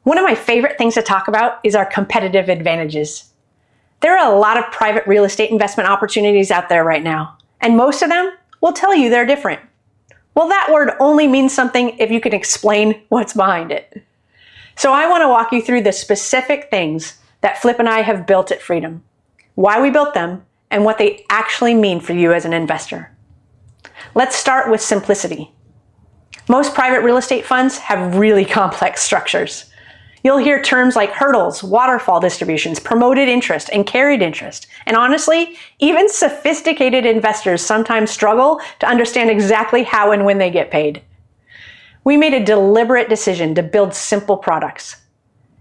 One of my favorite things to talk about is our competitive advantages. There are a lot of private real estate investment opportunities out there right now, and most of them will tell you they're different. Well, that word only means something if you can explain what's behind it. So I want to walk you through the specific things that Flip and I have built at Freedom, why we built them, and what they actually mean for you as an investor. Let's start with simplicity. Most private real estate funds have really complex structures. You'll hear terms like hurdles, waterfall distributions, promoted interest, and carried interest. And honestly, even sophisticated investors sometimes struggle to understand exactly how and when they get paid. We made a deliberate decision to build simple products.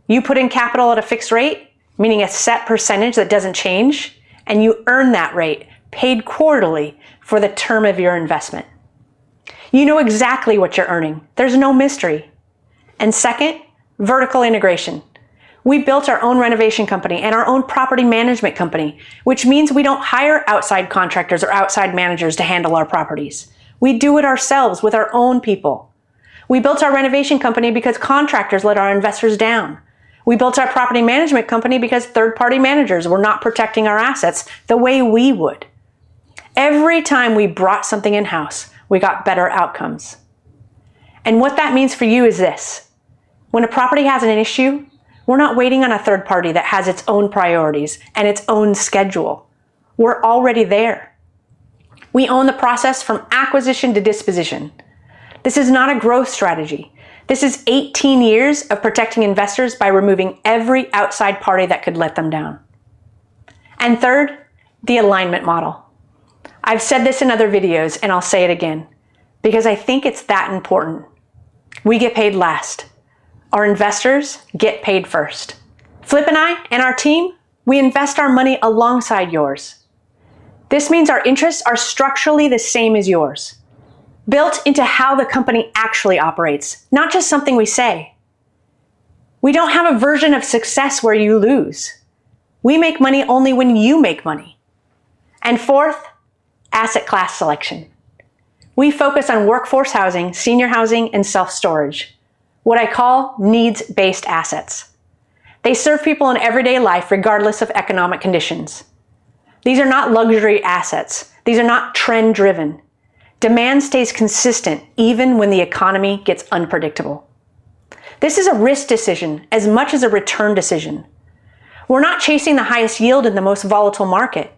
You put in capital at a fixed rate, meaning a set percentage that doesn't change, and you earn that rate, paid quarterly, for the term of your investment. You know exactly what you're earning. There's no mystery. And second, vertical integration. We built our own renovation company and our own property management company, which means we don't hire outside contractors or outside managers to handle our properties. We do it ourselves with our own people. We built our renovation company because contractors let our investors down. We built our property management company because third-party managers were not protecting our assets the way we would. Every time we brought something in-house, we got better outcomes. And what that means for you is this. When a property has an issue, we're not waiting on a third party that has its own priorities and its own schedule. We're already there. We own the process from acquisition to disposition. This is not a growth strategy. This is 18 years of protecting investors by removing every outside party that could let them down. And third, the alignment model. I've said this in other videos and I'll say it again because I think it's that important. We get paid last. Our investors get paid first. Flip and I and our team, we invest our money alongside yours. This means our interests are structurally the same as yours, built into how the company actually operates, not just something we say. We don't have a version of success where you lose. We make money only when you make money. And fourth, asset class selection. We focus on workforce housing, senior housing, and self-storage. What I call needs-based assets. They serve people in everyday life regardless of economic conditions. These are not luxury assets. These are not trend-driven. Demand stays consistent even when the economy gets unpredictable. This is a risk decision as much as a return decision. We're not chasing the highest yield in the most volatile market.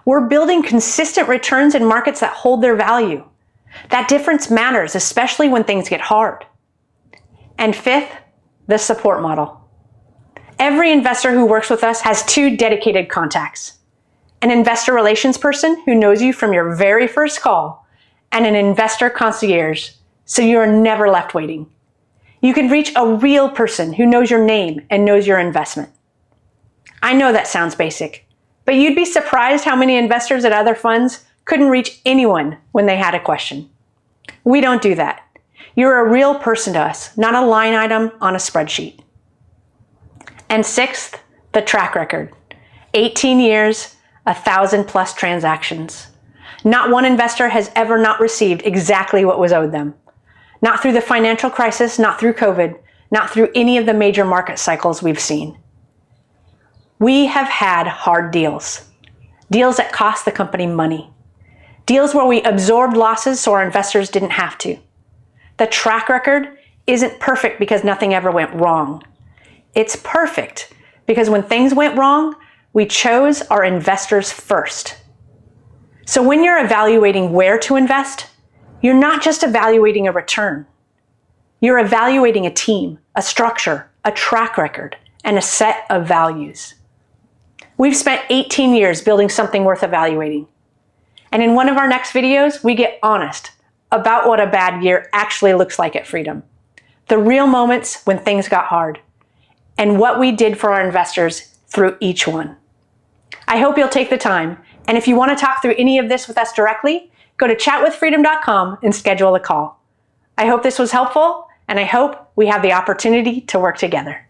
We're building consistent returns in markets that hold their value. That difference matters, especially when things get hard. And fifth, the support model. Every investor who works with us has two dedicated contacts. An investor relations person who knows you from your very first call, and an investor concierge, so you are never left waiting. You can reach a real person who knows your name and knows your investment. I know that sounds basic, but you'd be surprised how many investors at other funds couldn't reach anyone when they had a question. We don't do that. You're a real person to us, not a line item on a spreadsheet. And sixth, the track record. 18 years, 1,000+ transactions. Not one investor has ever not received exactly what was owed them. Not through the financial crisis, not through COVID, not through any of the major market cycles we've seen. We have had hard deals. Deals that cost the company money. Deals where we absorbed losses so our investors didn't have to. The track record isn't perfect because nothing ever went wrong. It's perfect because when things went wrong, we chose our investors first. So when you're evaluating where to invest, you're not just evaluating a return. You're evaluating a team, a structure, a track record, and a set of values. We've spent 18 years building something worth evaluating. And in one of our next videos, we get honest about what a bad year actually looks like at Freedom. The real moments when things got hard, and what we did for our investors through each one. I hope you'll take the time, and if you want to talk through any of this with us directly, go to chatwithfreedom.com and schedule a call. I hope this was helpful, and I hope we have the opportunity to work together.